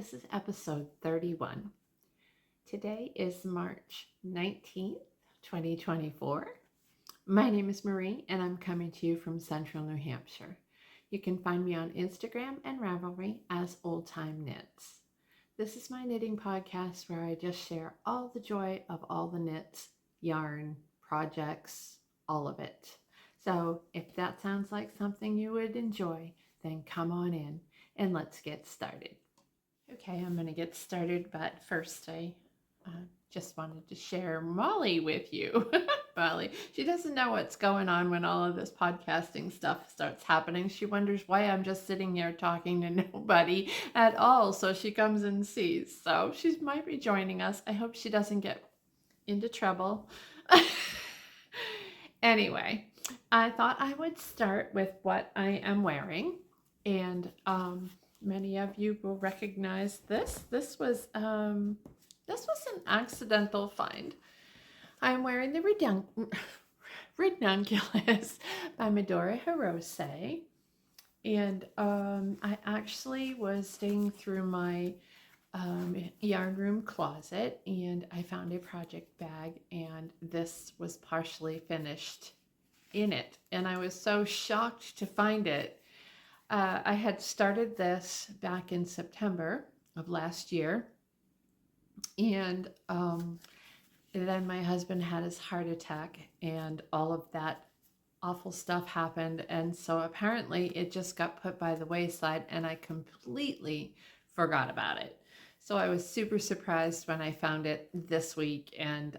This is episode 31. Today is March 19th, 2024. My name is Marie and I'm coming to you from Central New Hampshire. You can find me on Instagram and Ravelry as Old Time Knits. This is my knitting podcast where I just share all the joy of all the knits, yarn, projects, all of it. So if that sounds like something you would enjoy, then come on in and let's get started. Okay, I'm going to get started, but first I just wanted to share Molly with you. Molly, she doesn't know what's going on when all of this podcasting stuff starts happening. She wonders why I'm just sitting here talking to nobody at all, so she comes and sees. So she might be joining us. I hope she doesn't get into trouble. Anyway, I thought I would start with what I am wearing, and many of you will recognize this. This was an accidental find. I'm wearing the Ranunculus by Medora Hirose, and I actually was digging through my yarn room closet and I found a project bag, and this was partially finished in it, and I was so shocked to find it. I had started this back in September of last year, and then my husband had his heart attack and all of that awful stuff happened, and so apparently it just got put by the wayside and I completely forgot about it. So I was super surprised when I found it this week, and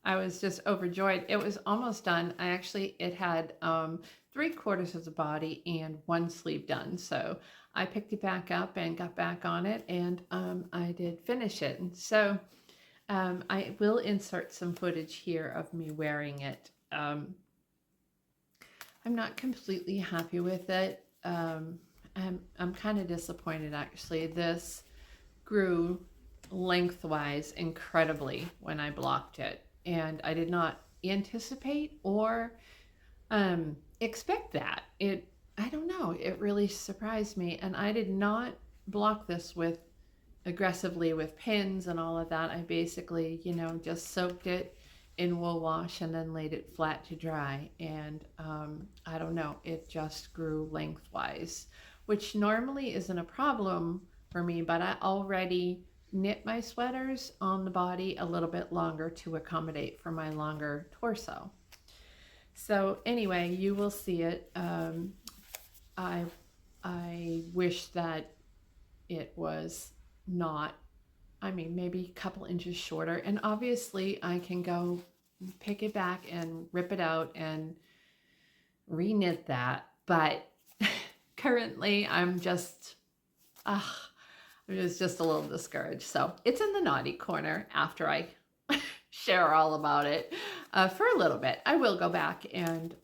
I was just overjoyed. It was almost done. It had 3/4 of the body and one sleeve done. So I picked it back up and got back on it, and I did finish it. And so I will insert some footage here of me wearing it. I'm not completely happy with it. I'm kind of disappointed, actually. This grew lengthwise incredibly when I blocked it, and I did not anticipate or expect that. I don't know, it really surprised me, and I did not block this aggressively with pins and all of that. I basically, just soaked it in wool wash and then laid it flat to dry, and I don't know, it just grew lengthwise, which normally isn't a problem for me, but I already knit my sweaters on the body a little bit longer to accommodate for my longer torso. So anyway, you will see it. I wish that it was not, maybe a couple inches shorter, and obviously I can go pick it back and rip it out and re-knit that, but currently I'm just a little discouraged. So it's in the naughty corner after I share all about it for a little bit. I will go back and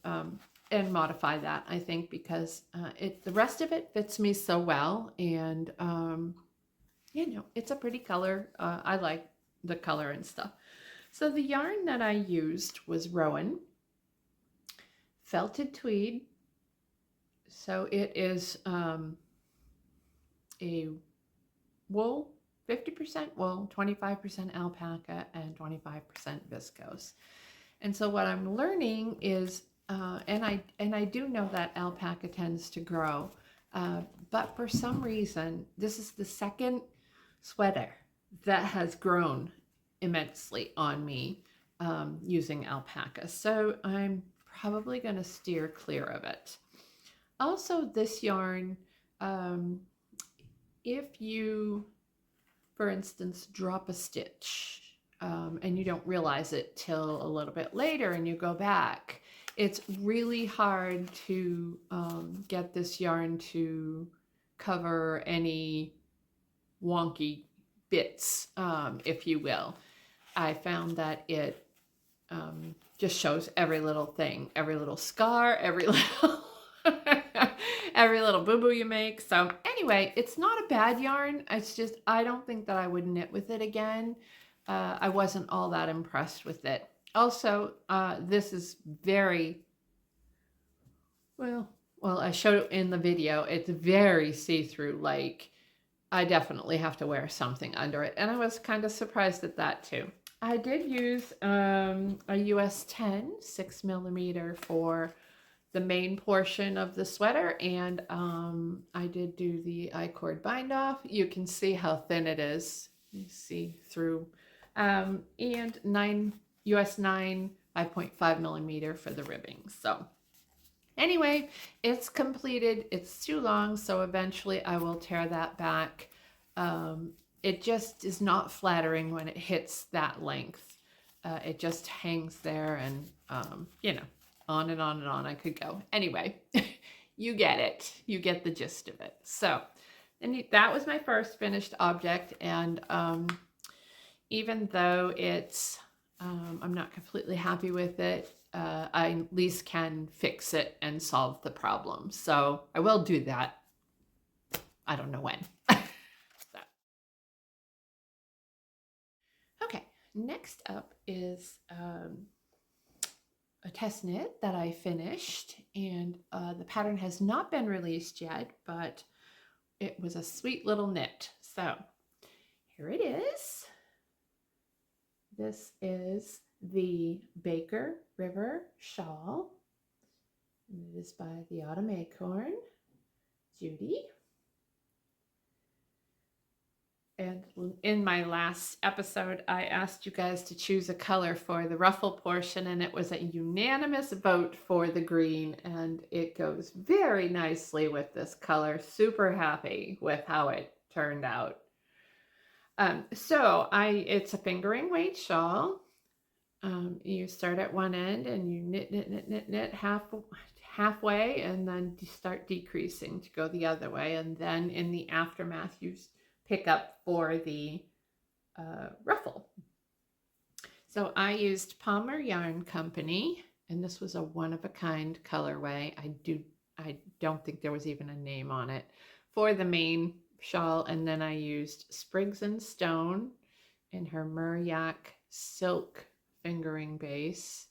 modify that, I think, because the rest of it fits me so well, and it's a pretty color. I like the color and stuff. So the yarn that I used was Rowan felted tweed. So it is a wool, 50% wool, 25% alpaca, and 25% viscose. And so what I'm learning is, and I do know that alpaca tends to grow, but for some reason, this is the second sweater that has grown immensely on me using alpaca. So I'm probably going to steer clear of it. Also, this yarn, if you, for instance, drop a stitch and you don't realize it till a little bit later and you go back, it's really hard to get this yarn to cover any wonky bits, if you will. I found that it just shows every little thing, every little scar, every little every little boo-boo you make. So anyway, it's not a bad yarn. It's just, I don't think that I would knit with it again. I wasn't all that impressed with it. Also, this is very, well, well, I showed it in the video. It's very see-through, like I definitely have to wear something under it. And I was kind of surprised at that too. I did use a US 10 6mm for the main portion of the sweater, and I did do the I-cord bind off. You can see how thin it is. You see through. And US 9 5.5mm for the ribbing. So anyway, it's completed. It's too long, so eventually I will tear that back. It just is not flattering when it hits that length. It just hangs there, and you know, on and on and on I could go. Anyway, you get it. You get the gist of it. So, and that was my first finished object, and even though it's I'm not completely happy with it, I at least can fix it and solve the problem. So I will do that. I don't know when. So. Okay, next up is a test knit that I finished, and the pattern has not been released yet, but it was a sweet little knit. So here it is. This is the Baker River Shawl. And it is by the Autumn Acorn, Judy. And in my last episode, I asked you guys to choose a color for the ruffle portion, and it was a unanimous vote for the green, and it goes very nicely with this color. Super happy with how it turned out. It's a fingering weight shawl. You start at one end and you knit halfway, and then you start decreasing to go the other way, and then in the aftermath you pick up for the ruffle. So I used Palmer Yarn Company, and this was a one-of-a-kind colorway. I don't think there was even a name on it for the main shawl, and then I used Spriggs and Stone in her Muryak silk fingering base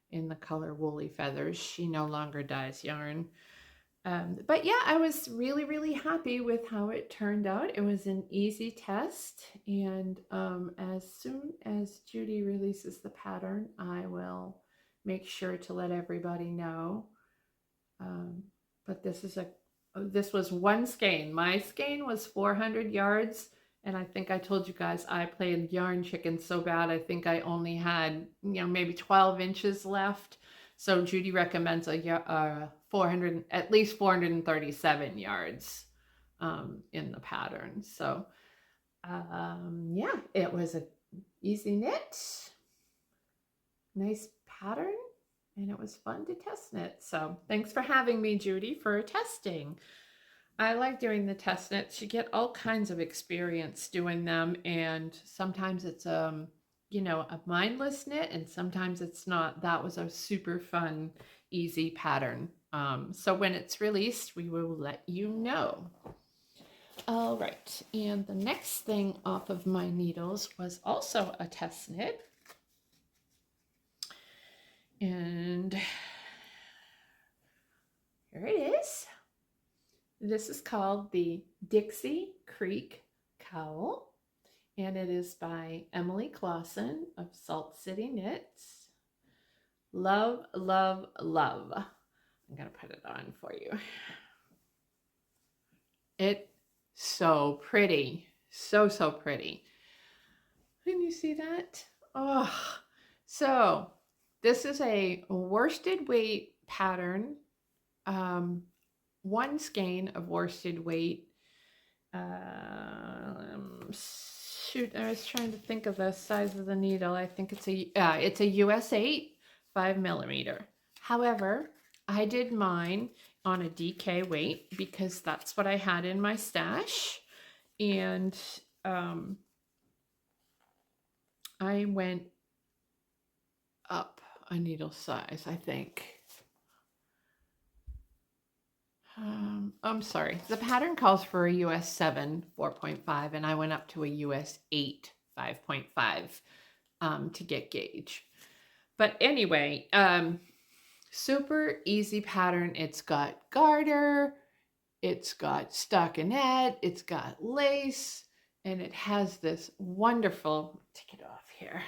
in the color Woolly Feathers. She no longer dyes yarn. But yeah, I was really, really happy with how it turned out. It was an easy test, and as soon as Judy releases the pattern, I will make sure to let everybody know. But this was one skein. My skein was 400 yards, and I think I told you guys I played yarn chicken so bad. I think I only had, maybe 12 inches left. So Judy recommends at least 437 yards in the pattern. So yeah, it was an easy knit, nice pattern, and it was fun to test knit. So thanks for having me, Judy, for testing. I like doing the test knits. You get all kinds of experience doing them, and sometimes it's a mindless knit, and sometimes it's not. That was a super fun, easy pattern. So when it's released, we will let you know. All right, and the next thing off of my needles was also a test knit. And here it is. This is called the Dixie Creek cowl, and it is by Emily Clausen of Salt City Knits. Love, love, love. I'm going to put it on for you. It's so pretty. So, so pretty. Can you see that? Oh, so this is a worsted weight pattern. One skein of worsted weight. Shoot, I was trying to think of the size of the needle. I think it's a US 8 5mm. However, I did mine on a DK weight because that's what I had in my stash, and I went up a needle size, I think. I'm sorry. The pattern calls for a US 7 4.5, and I went up to a US 8 5.5 to get gauge. But anyway, Super easy pattern. It's got garter, it's got stockinette, it's got lace, and it has this wonderful, take it off here,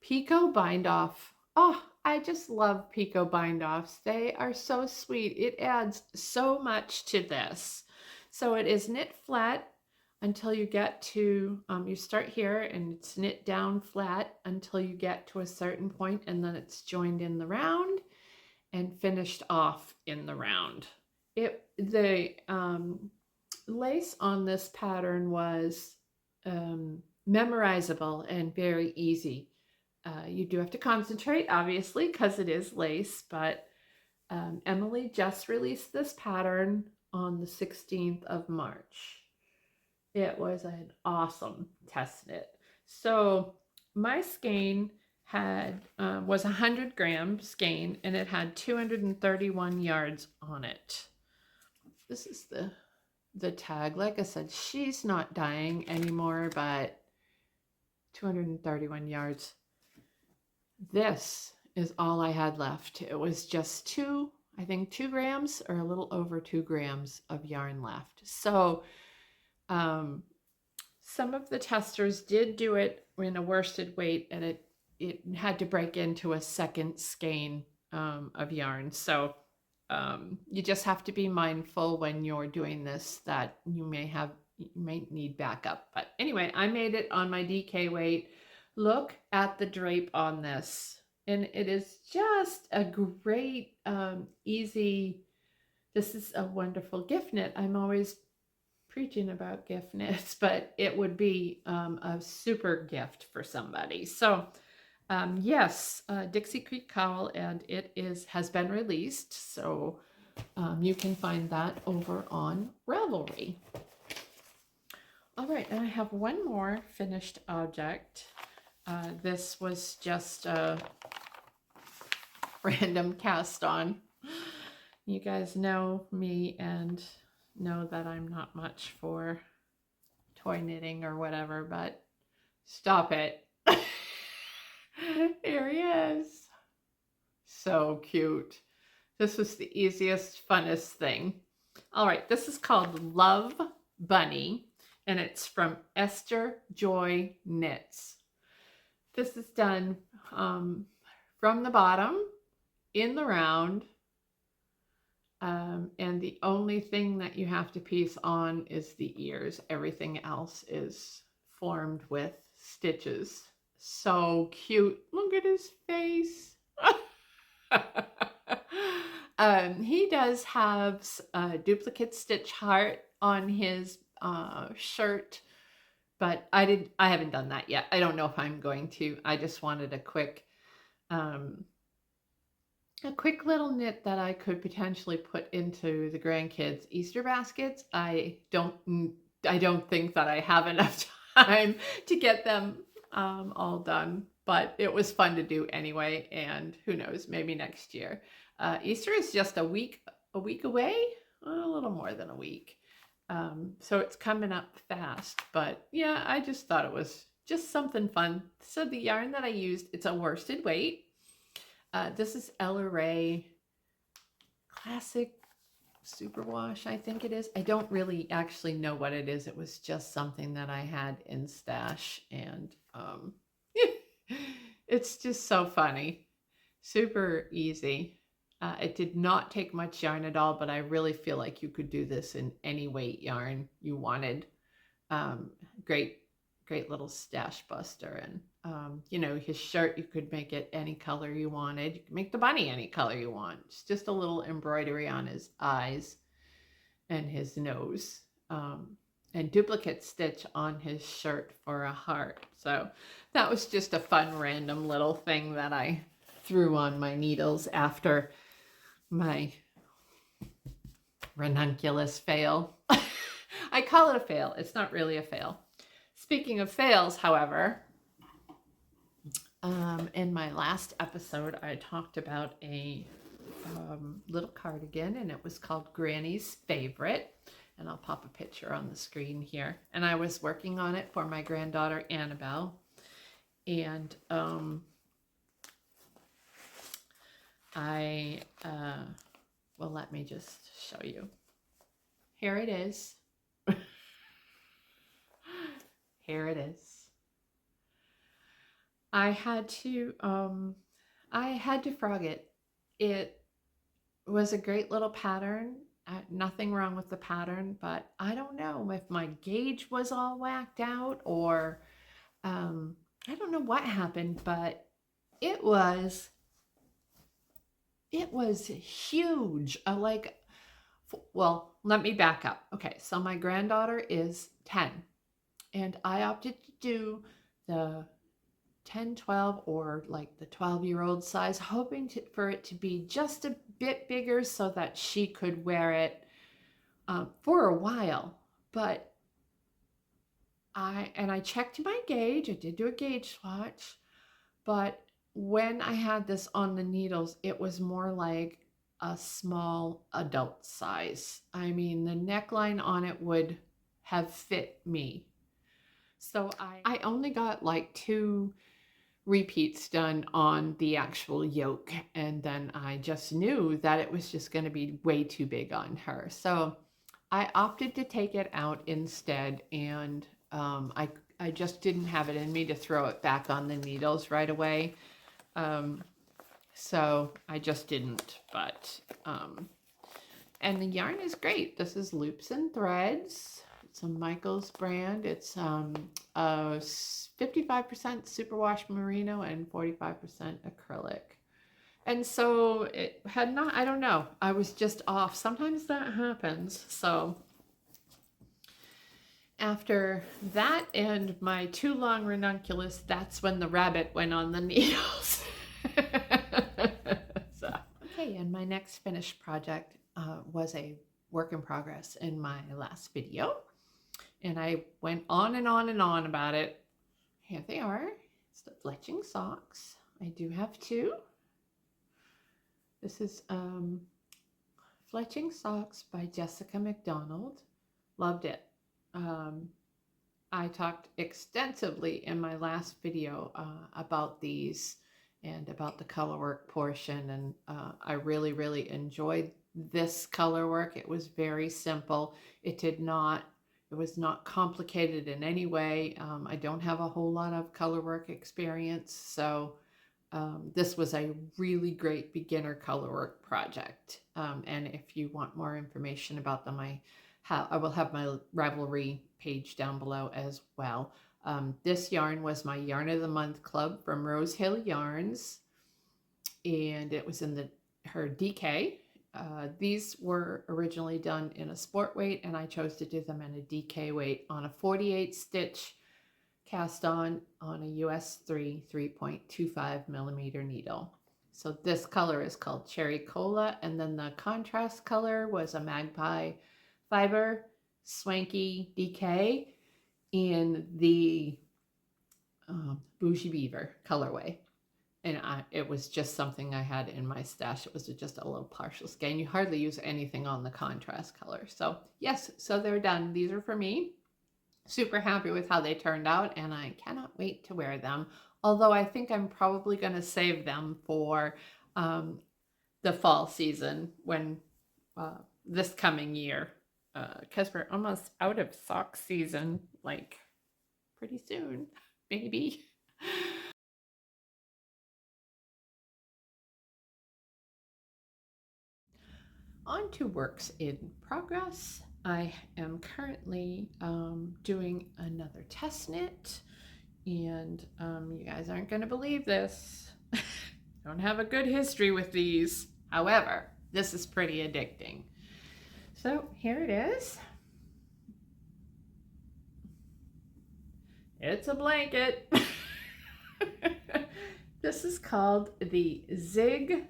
picot bind off. Oh, I just love picot bind offs. They are so sweet. It adds so much to this. So it is knit flat until you get to, you start here and it's knit down flat until you get to a certain point, and then it's joined in the round and finished off in the round. The lace on this pattern was memorizable and very easy. You do have to concentrate, obviously, because it is lace, but Emily just released this pattern on the 16th of March. It was an awesome test knit. So my skein was 100 gram skein, and it had 231 yards on it. This is the tag. Like I said, she's not dying anymore, but 231 yards. This is all I had left. It was just I think 2 grams or a little over 2 grams of yarn left. So some of the testers did do it in a worsted weight, and it had to break into a second skein of yarn. So you just have to be mindful when you're doing this that you may need backup. But anyway, I made it on my DK weight. Look at the drape on this, and it is just a great, easy. This is a wonderful gift knit. I'm always preaching about gift knits, but it would be a super gift for somebody. So yes, Dixie Creek cowl, and it has been released, so you can find that over on Ravelry. All right, and I have one more finished object. This was just a random cast on. You guys know me and know that I'm not much for toy knitting or whatever, but stop it. Here he is. So cute. This was the easiest, funnest thing. All right, this is called Love Bunny, and it's from Esther Joy Knits. This is done from the bottom in the round, and the only thing that you have to piece on is the ears. Everything else is formed with stitches. So cute. Look at his face. He does have a duplicate stitch heart on his shirt, but I haven't done that yet. I don't know if I'm going to. I just wanted a quick little knit that I could potentially put into the grandkids' Easter baskets. I don't think that I have enough time to get them all done, but it was fun to do anyway, and who knows, maybe next year. Easter is just a week away, a little more than a week. So it's coming up fast, but yeah, I just thought it was just something fun. So the yarn that I used, it's a worsted weight. This is Ella Ray Classic Superwash, I think it is. I don't really actually know what it is. It was just something that I had in stash, and it's just so funny. Super easy. It did not take much yarn at all, but I really feel like you could do this in any weight yarn you wanted. Great little stash buster. And you know, his shirt, you could make it any color you wanted. You could make the bunny any color you want. It's just a little embroidery on his eyes and his nose, and duplicate stitch on his shirt for a heart. So that was just a fun random little thing that I threw on my needles after my ranunculus fail. I call it a fail. It's not really a fail. Speaking of fails, however, in my last episode, I talked about a little cardigan, and it was called Granny's Favorite. And I'll pop a picture on the screen here. And I was working on it for my granddaughter, Annabelle. And well, let me just show you. Here it is. Here it is. I had to frog it. It was a great little pattern. Nothing wrong with the pattern, but I don't know if my gauge was all whacked out or I don't know what happened, but it was huge. Well, let me back up. Okay, so my granddaughter is 10, and I opted to do the 10, 12, or like the 12-year-old size, hoping for it to be just a bit bigger so that she could wear it for a while. But I checked my gauge. I did do a gauge swatch, but when I had this on the needles, it was more like a small adult size. I mean, the neckline on it would have fit me. So I only got like 2 repeats done on the actual yoke, and then I just knew that it was just going to be way too big on her. So I opted to take it out instead, and I just didn't have it in me to throw it back on the needles right away. So I just didn't, but and the yarn is great. This is Loops and Threads. It's a Michaels brand. It's 55% superwash merino and 45% acrylic. And so it had not, I don't know, I was just off. Sometimes that happens. So after that and my too long ranunculus, that's when the rabbit went on the needles. So, okay, and my next finished project was a work in progress in my last video. And I went on and on and on about it. Here they are. It's the Fletching socks. I do have 2. This is Fletching Socks by Jessica McDonald. Loved it. I talked extensively in my last video about these and about the colorwork portion, and I really, really enjoyed this colorwork. It was very simple. It was not complicated in any way. I don't have a whole lot of colorwork experience, so this was a really great beginner colorwork project. And if you want more information about them, I will have my Ravelry page down below as well. This yarn was my Yarn of the Month Club from Rose Hill Yarns, and it was in her DK. These were originally done in a sport weight, and I chose to do them in a DK weight on a 48 stitch cast on a US 3.25 millimeter needle. So this color is called Cherry Cola, and then the contrast color was a Magpie Fiber Swanky DK in the Bougie Beaver colorway. And it was just something I had in my stash. It was just a little partial skein. You hardly use anything on the contrast color. So yes, so they're done. These are for me. Super happy with how they turned out, and I cannot wait to wear them. Although I think I'm probably going to save them for the fall season when this coming year, because we're almost out of sock season, like pretty soon, maybe. On to works in progress. I am currently doing another test knit, and you guys aren't going to believe this. I don't have a good history with these. However, this is pretty addicting. So here it is. It's a blanket. This is called the Zig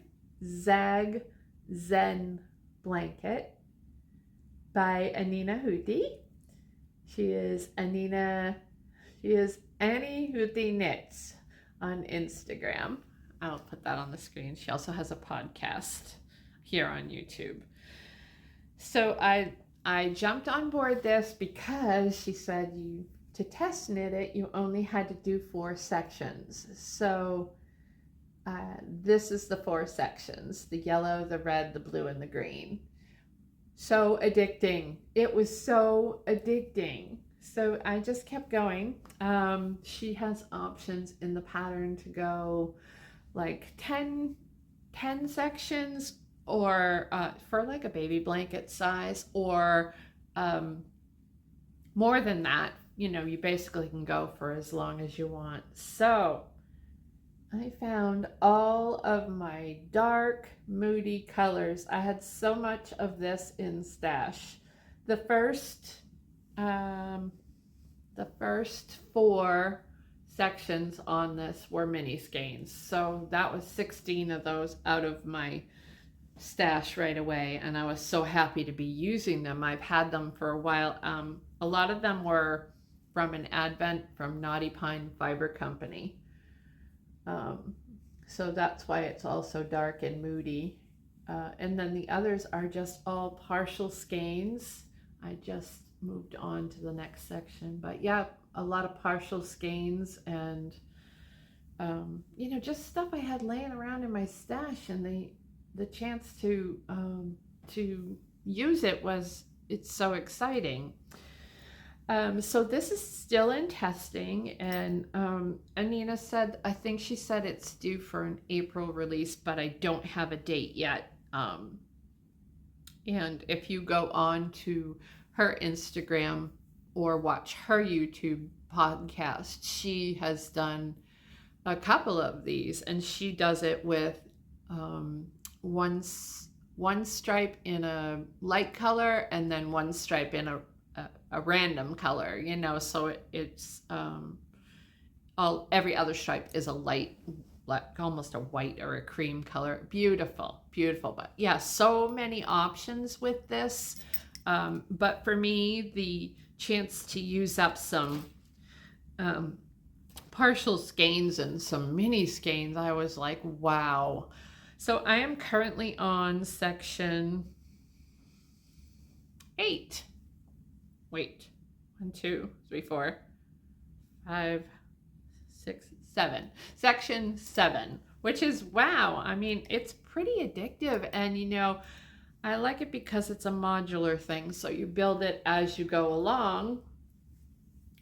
Zag Zen blanket by Annina Juuti. She is Annina. She is Annie Juuti Knits on Instagram. I'll put that on the screen. She also has a podcast here on YouTube. So I jumped on board this because she said to test knit it, you only had to do 4 sections. So This is the 4 sections: the yellow, the red, the blue, and the green. So addicting. It was so addicting. So I just kept going. She has options in the pattern to go like 10 sections, or for like a baby blanket size, or more than that. You know, you basically can go for as long as you want. So I found all of my dark, moody colors. I had so much of this in stash. The first 4 sections on this were mini skeins. So that was 16 of those out of my stash right away, and I was so happy to be using them. I've had them for a while. A lot of them were from an advent from Knotty Pine Fiber Company. So that's why it's all so dark and moody. And then the others are just all partial skeins. I just moved on to the next section, but yeah, a lot of partial skeins, and you know, just stuff I had laying around in my stash, and the chance to use it it's so exciting. So this is still in testing, and Annina said, I think she said it's due for an April release, but I don't have a date yet. And if you go on to her Instagram or watch her YouTube podcast, she has done a couple of these, and she does it with one stripe in a light color and then one stripe in a random color, you know, so it's every other stripe is a light, like almost a white or a cream color. Beautiful, beautiful. But yeah, so many options with this. But for me, the chance to use up some partial skeins and some mini skeins, I was like, wow. So I am currently on section 8. Wait, 1, 2, 3, 4, 5, 6, 7. Section 7, which is, wow. I mean, it's pretty addictive, and you know, I like it because it's a modular thing. So you build it as you go along,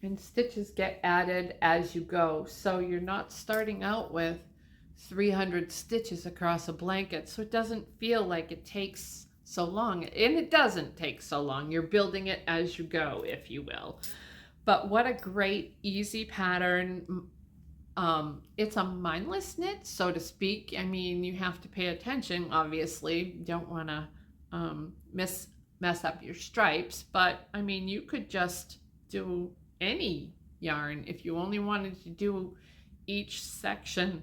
and stitches get added as you go. So you're not starting out with 300 stitches across a blanket. So it doesn't feel like it takes so long, and it doesn't take so long. You're building it as you go, if you will. But what a great, easy pattern. It's a mindless knit, so to speak. I mean, you have to pay attention, obviously. You don't want to mess up your stripes, but I mean, you could just do any yarn. If you only wanted to do each section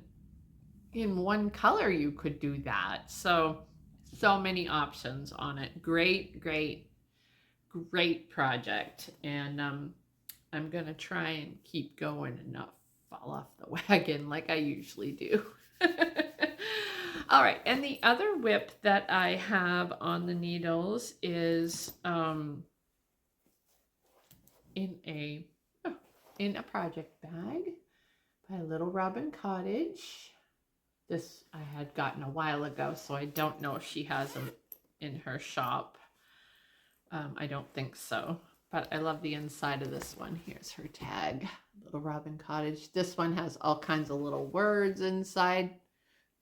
in one color, you could do that. So many options on it. Great project. And I'm gonna try and keep going and not fall off the wagon like I usually do. All right, and the other whip that I have on the needles is in a project bag by Little Robin Cottage. This I had gotten a while ago, so I don't know if she has them in her shop. I don't think so, but I love the inside of this one. Here's her tag, Little Robin Cottage. This one has all kinds of little words inside,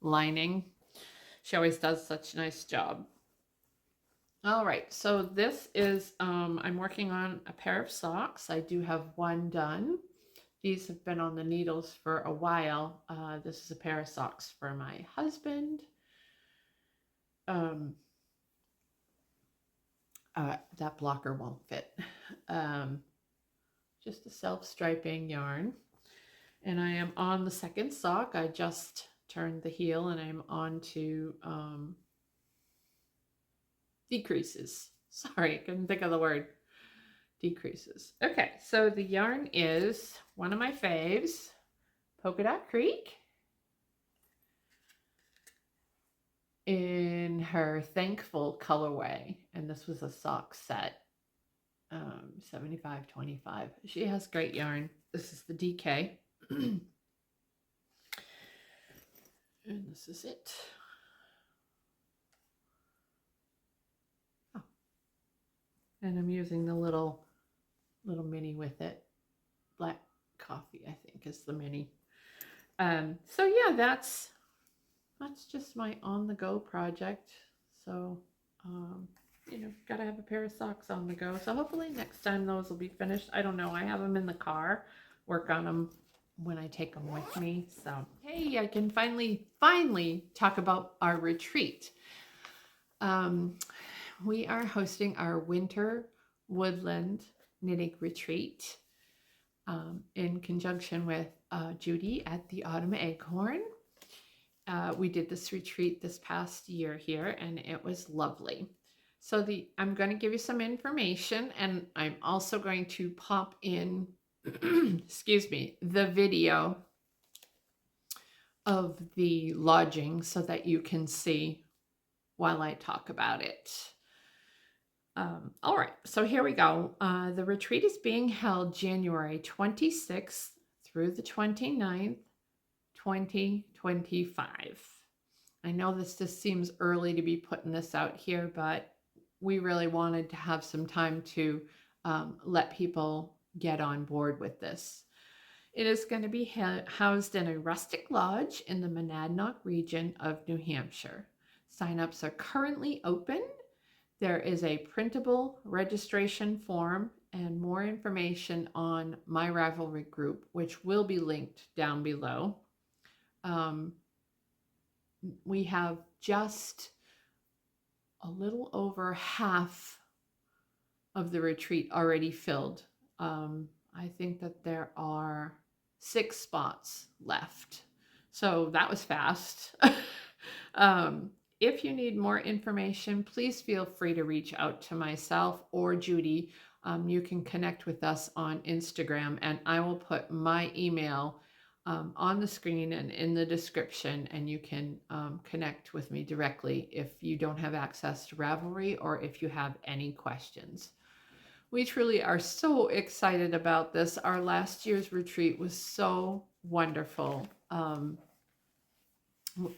lining. She always does such a nice job. All right, so this is, I'm working on a pair of socks. I do have one done. These have been on the needles for a while. This is a pair of socks for my husband. That blocker won't fit. Just a self-striping yarn. And I am on the second sock. I just turned the heel, and I'm on to decreases. Sorry, I couldn't think of the word. Decreases. Okay, so the yarn is one of my faves, Polka Dot Creek, in her Thankful colorway, and this was a sock set, 75-25. She has great yarn. This is the DK. And this is it. Oh. And I'm using the little mini with it. Black coffee, I think, is the mini. So yeah, that's just my on-the-go project. So, you know, gotta have a pair of socks on the go. So hopefully next time those will be finished. I don't know. I have them in the car. Work on them when I take them with me. So, hey, I can finally talk about our retreat. We are hosting our winter Woodland Knitting Retreat in conjunction with Judy at the Autumn Acorn. We did this retreat this past year here, and it was lovely. So I'm going to give you some information, and I'm also going to pop in, excuse me, the video of the lodging so that you can see while I talk about it. All right, so here we go. The retreat is being held January 26th through the 29th, 2025. I know this just seems early to be putting this out here, but we really wanted to have some time to let people get on board with this. It is going to be housed in a rustic lodge in the Monadnock region of New Hampshire. Sign-ups are currently open. There is a printable registration form and more information on my Ravelry group, which will be linked down below. We have just a little over half of the retreat already filled. I think that there are 6 spots left. So that was fast. If you need more information, please feel free to reach out to myself or Judy. You can connect with us on Instagram, and I will put my email on the screen and in the description, and you can connect with me directly if you don't have access to Ravelry or if you have any questions. We truly are so excited about this. Our last year's retreat was so wonderful.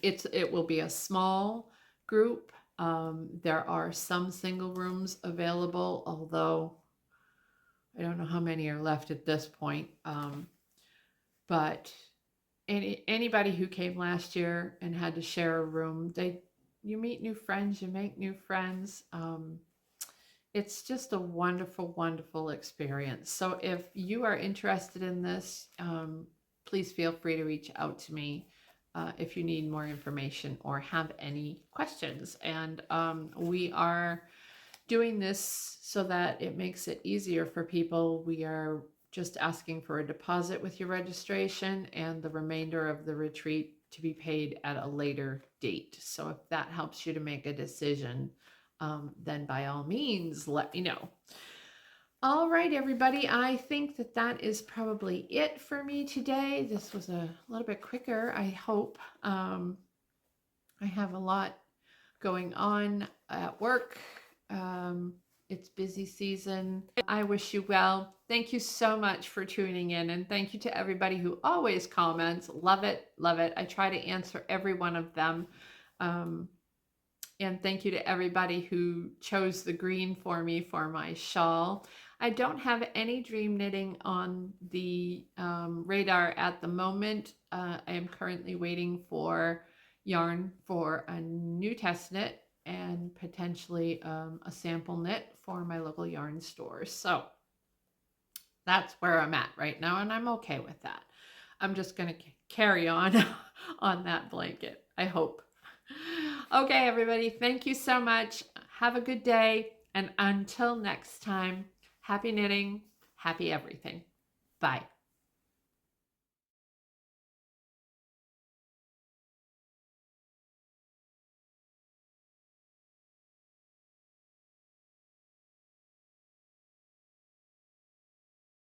It will be a small group. There are some single rooms available, although I don't know how many are left at this point. But anybody who came last year and had to share a room, you meet new friends, you make new friends. It's just a wonderful, wonderful experience. So if you are interested in this, please feel free to reach out to me if you need more information or have any questions. And we are doing this so that it makes it easier for people. We are just asking for a deposit with your registration and the remainder of the retreat to be paid at a later date. So if that helps you to make a decision, then by all means, let me know. All right, everybody, I think that is probably it for me today. This was a little bit quicker, I hope. I have a lot going on at work. It's busy season. I wish you well. Thank you so much for tuning in, and thank you to everybody who always comments. Love it, love it. I try to answer every one of them. And thank you to everybody who chose the green for me for my shawl. I don't have any dream knitting on the radar at the moment. I am currently waiting for yarn for a new test knit and potentially a sample knit for my local yarn store. So that's where I'm at right now, and I'm okay with that. I'm just going to carry on on that blanket, I hope. Okay, everybody, thank you so much. Have a good day, and until next time, happy knitting, happy everything. Bye.